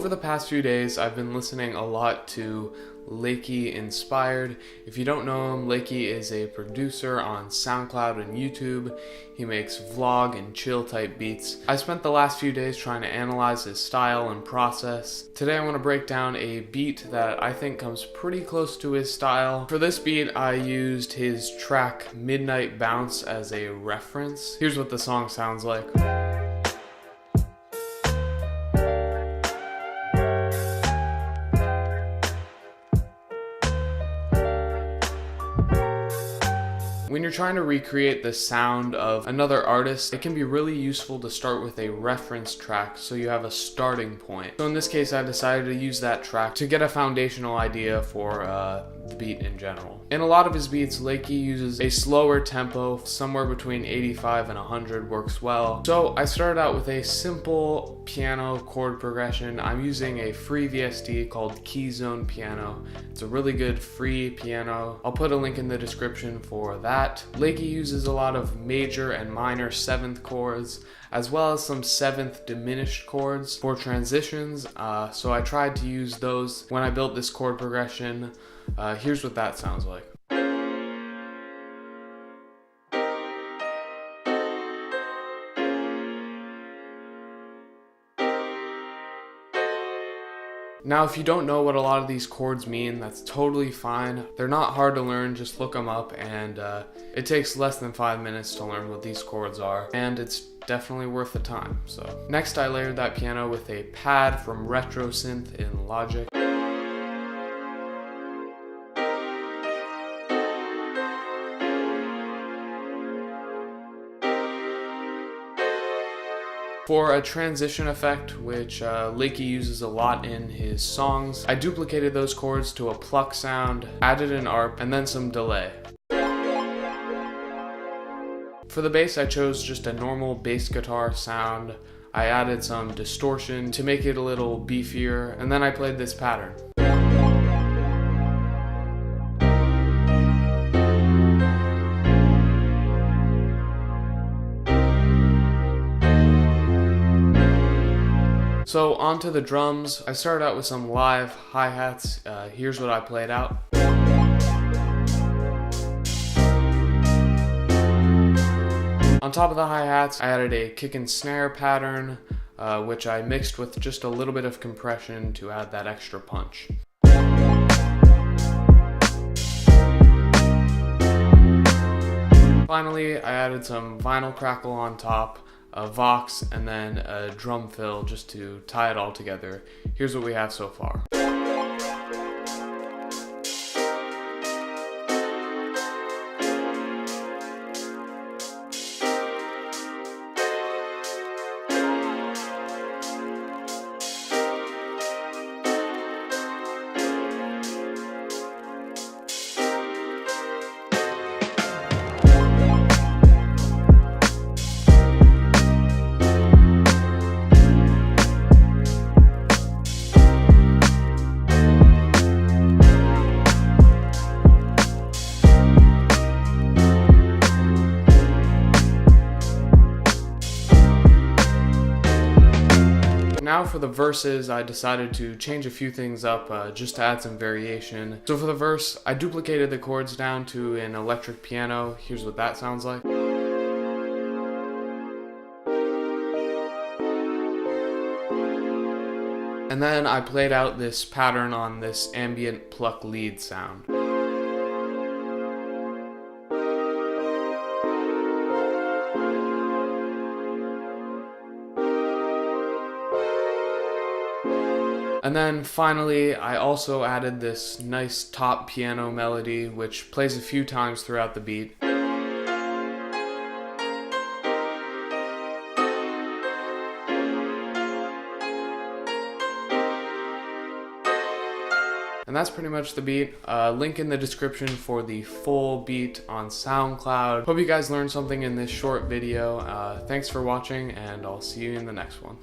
over the past few days, I've been listening a lot to Lakey Inspired. If you don't know him, Lakey is a producer on SoundCloud and YouTube. He makes vlog and chill type beats. I spent the last few days trying to analyze his style and process. Today I want to break down a beat that I think comes pretty close to his style. For this beat, I used his track Midnight Bounce as a reference. Here's what the song sounds like. When you're trying to recreate the sound of another artist, it can be really useful to start with a reference track so you have a starting point. So in this case, I decided to use that track to get a foundational idea for the beat in general. In a lot of his beats, Lakey uses a slower tempo, somewhere between 85 and 100 works well. So I started out with a simple piano chord progression. I'm using a free VST called Keyzone Piano. It's a really good free piano. I'll put a link in the description for that. Lakey uses a lot of major and minor 7th chords, as well as some 7th diminished chords for transitions. So I tried to use those when I built this chord progression. Here's what that sounds like. Now, if you don't know what a lot of these chords mean, that's totally fine. They're not hard to learn, just look them up, and it takes less than 5 minutes to learn what these chords are, and it's definitely worth the time. So next, I layered that piano with a pad from Retro Synth in Logic. For a transition effect, which Lakey uses a lot in his songs, I duplicated those chords to a pluck sound, added an arp, and then some delay. For the bass, I chose just a normal bass guitar sound. I added some distortion to make it a little beefier, and then I played this pattern. So onto the drums. I started out with some live hi-hats. Here's what I played out. On top of the hi-hats, I added a kick and snare pattern, which I mixed with just a little bit of compression to add that extra punch. Finally, I added some vinyl crackle on top, a Vox, and then a drum fill just to tie it all together. Here's what we have so far. Now for the verses, I decided to change a few things up just to add some variation. So for the verse, I duplicated the chords down to an electric piano. Here's what that sounds like. And then I played out this pattern on this ambient pluck lead sound. And then finally, I also added this nice top piano melody, which plays a few times throughout the beat. And that's pretty much the beat. Link in the description for the full beat on SoundCloud. Hope you guys learned something in this short video. Thanks for watching, and I'll see you in the next one.